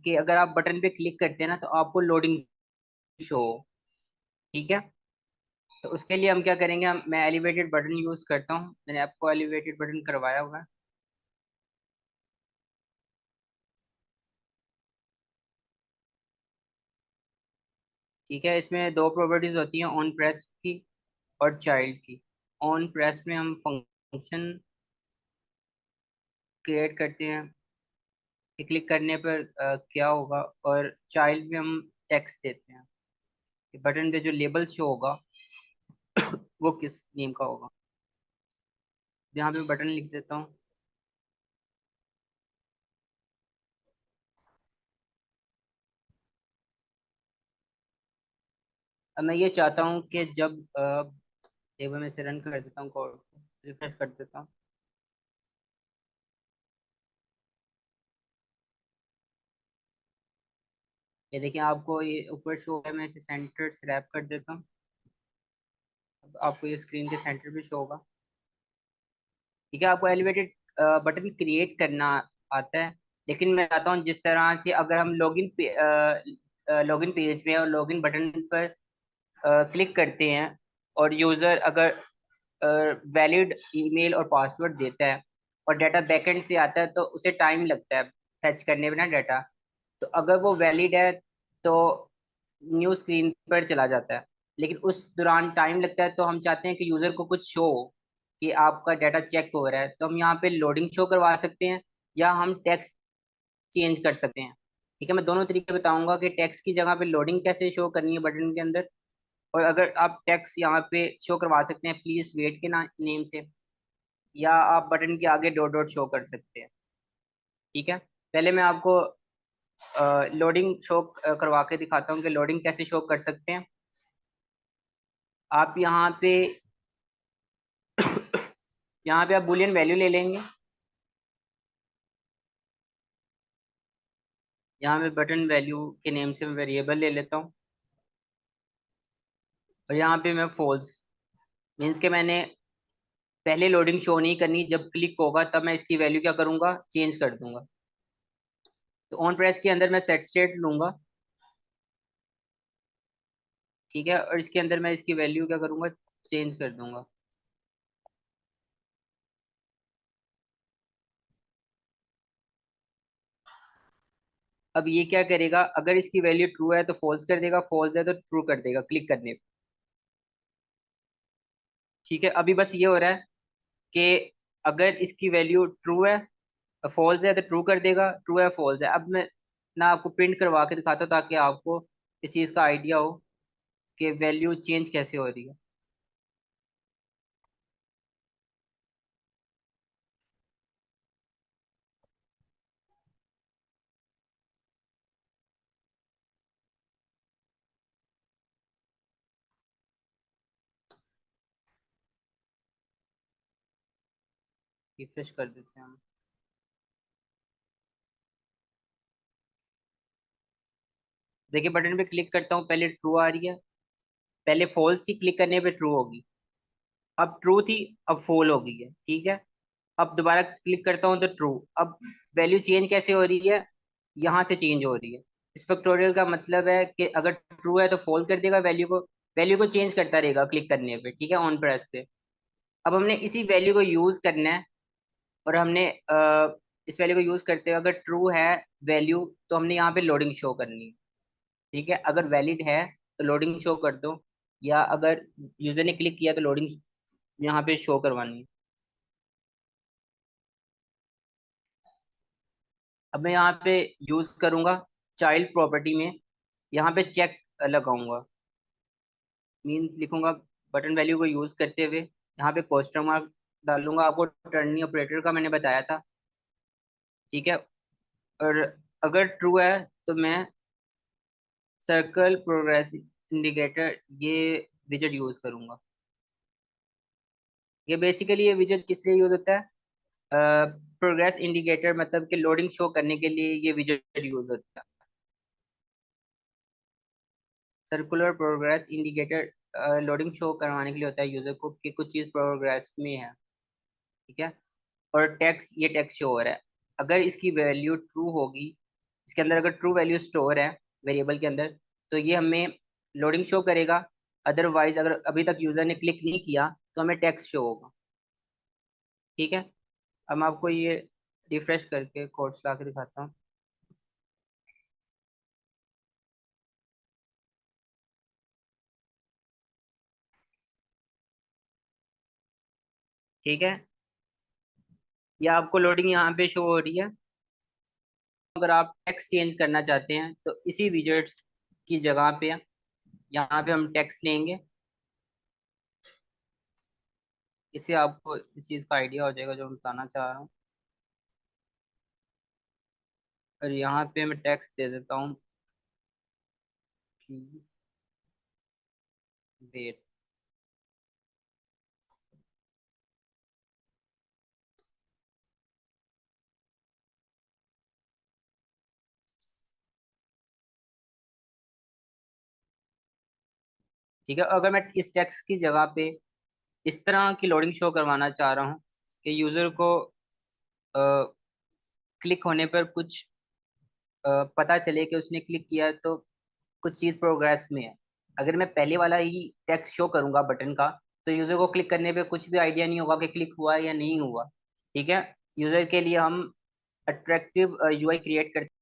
कि अगर आप बटन पे क्लिक करते हैं ना तो आपको लोडिंग शो हो। ठीक है। तो उसके लिए हम क्या करेंगे, मैं एलिवेटेड बटन यूज करता हूँ, मैंने आपको एलिवेटेड बटन करवाया हुआ है। ठीक है, इसमें दो प्रॉपर्टीज होती हैं, ऑन प्रेस की और चाइल्ड की। ऑन प्रेस में हम फंक्शन क्रिएट करते हैं कि क्लिक करने पर क्या होगा, और चाइल्ड में हम टेक्स्ट देते हैं कि बटन पे जो लेबल शो होगा वो किस नेम का होगा। यहाँ पे बटन लिख देता हूँ। अब मैं ये चाहता हूँ कि जब एक बार मैं इसे रन कर देता हूँ, कोड रिफ्रेश कर देता हूँ। ये देखिए आपको ये ऊपर शो है, मैं इसे सेंटर स्लैप कर देता हूँ। अब आपको ये स्क्रीन के सेंटर पे शो होगा। ठीक है, आपको एलिवेटेड बटन क्रिएट करना आता है, लेकिन मैं चाहता हूँ जिस तरह से अगर हम लॉगिन पेज में और लॉगिन बटन पर क्लिक करते हैं और यूजर अगर वैलिड ईमेल और पासवर्ड देता है और डाटा बैकएंड से आता है तो उसे टाइम लगता है फैच करने में ना डाटा। तो अगर वो वैलिड है तो न्यू स्क्रीन पर चला जाता है, लेकिन उस दौरान टाइम लगता है, तो हम चाहते हैं कि यूजर को कुछ शो हो कि आपका डाटा चेक हो रहा है, तो हम यहाँ पे लोडिंग शो करवा सकते हैं या हम टेक्स्ट चेंज कर सकते हैं। ठीक है, मैं दोनों तरीके बताऊंगा कि टेक्स्ट की जगह पे लोडिंग कैसे शो करनी है बटन के अंदर, और अगर आप टेक्स्ट यहाँ पे शो करवा सकते हैं प्लीज वेट के ना नेम से, या आप बटन के आगे डॉट डॉट शो कर सकते हैं। ठीक है, पहले मैं आपको लोडिंग शो करवा के दिखाता हूँ कि लोडिंग कैसे शो कर सकते हैं। आप यहाँ पे आप बुलियन वैल्यू ले लेंगे। यहाँ पे बटन वैल्यू के नेम से मैं वेरिएबल ले लेता हूँ, और यहाँ पे मैं फॉल्स मीन्स के मैंने पहले लोडिंग शो नहीं करनी, जब क्लिक होगा तब मैं इसकी वैल्यू क्या करूंगा, चेंज कर दूंगा। तो ऑन प्रेस के अंदर मैं सेट स्टेट लूंगा। ठीक है, और इसके अंदर मैं इसकी वैल्यू क्या करूंगा, चेंज कर दूंगा। अब ये क्या करेगा, अगर इसकी वैल्यू ट्रू है तो फॉल्स कर देगा, फॉल्स है तो ट्रू कर देगा क्लिक करने पे। ठीक है, अभी बस ये हो रहा है कि अगर इसकी वैल्यू ट्रू है, फॉल्स है तो ट्रू कर देगा, ट्रू है फॉल्स है। अब मैं ना आपको प्रिंट करवा के दिखाता हूँ ताकि आपको इस चीज़ का आइडिया हो कि वैल्यू चेंज कैसे हो रही है। रिफ्रेश कर देते हैं हम। देखिए बटन पे क्लिक करता हूँ, पहले ट्रू आ रही है, पहले फॉल्स थी, क्लिक करने पे ट्रू होगी। अब ट्रू थी, अब फॉल हो गई है। ठीक है, अब दोबारा क्लिक करता हूँ तो ट्रू। अब वैल्यू चेंज कैसे हो रही है, यहाँ से चेंज हो रही है। इस फैक्टोरियल का मतलब है कि अगर ट्रू है तो फॉल कर देगा, वैल्यू को चेंज करता रहेगा क्लिक करने पे। ठीक है, ऑन प्रेस पे। अब हमने इसी वैल्यू को यूज करना है, और हमने इस वैल्यू को यूज करते हुए अगर ट्रू है वैल्यू तो हमने यहाँ पे लोडिंग शो करनी है। ठीक है, अगर वैलिड है तो लोडिंग शो कर दो, या अगर यूजर ने क्लिक किया तो लोडिंग यहाँ पे शो करवानी है। अब मैं यहाँ पे यूज करूंगा चाइल्ड प्रॉपर्टी में, यहाँ पे चेक लगाऊंगा, मीन्स लिखूंगा बटन वैल्यू को यूज करते हुए यहाँ पे क्वेश्चन मार्क डालूंगा। आपको टर्निंग ऑपरेटर का मैंने बताया था। ठीक है, और अगर ट्रू है तो मैं सर्कल प्रोग्रेस इंडिकेटर ये विजेट यूज करूंगा। ये बेसिकली ये विजेट किस लिए यूज होता है, प्रोग्रेस इंडिकेटर मतलब कि लोडिंग शो करने के लिए ये विजेट यूज होता है। Circular progress indicator loading show करवाने के लिए होता है यूजर को कि कुछ चीज प्रोग्रेस में है। ठीक है, और टेक्स्ट ये टेक्स्ट शो हो रहा है, अगर इसकी वैल्यू ट्रू होगी इसके अंदर अगर ट्रू वैल्यू स्टोर है वेरिएबल के अंदर, तो ये हमें लोडिंग शो करेगा। अदरवाइज अगर अभी तक यूजर ने क्लिक नहीं किया तो हमें टेक्स्ट शो होगा। ठीक है, अब मैं आपको ये रिफ्रेश करके कोड चला के दिखाता हूँ। ठीक है, ये आपको लोडिंग यहाँ पे शो हो रही है। अगर आप टेक्स्ट चेंज करना चाहते हैं तो इसी विजेट्स की जगह पे यहाँ पे हम टेक्स्ट लेंगे। इससे आपको इस चीज़ का आइडिया हो जाएगा जो मैं बताना चाह रहा हूँ। और यहाँ पे मैं टेक्स्ट दे देता हूँ, प्लीज वेट। ठीक है, अगर मैं इस टेक्स्ट की जगह पे इस तरह की लोडिंग शो करवाना चाह रहा हूँ कि यूजर को क्लिक होने पर कुछ पता चले कि उसने क्लिक किया है, तो कुछ चीज़ प्रोग्रेस में है। अगर मैं पहले वाला ही टेक्स्ट शो करूंगा बटन का, तो यूजर को क्लिक करने पे कुछ भी आइडिया नहीं होगा कि क्लिक हुआ है या नहीं हुआ। ठीक है, यूजर के लिए हम अट्रैक्टिव यूआई क्रिएट करते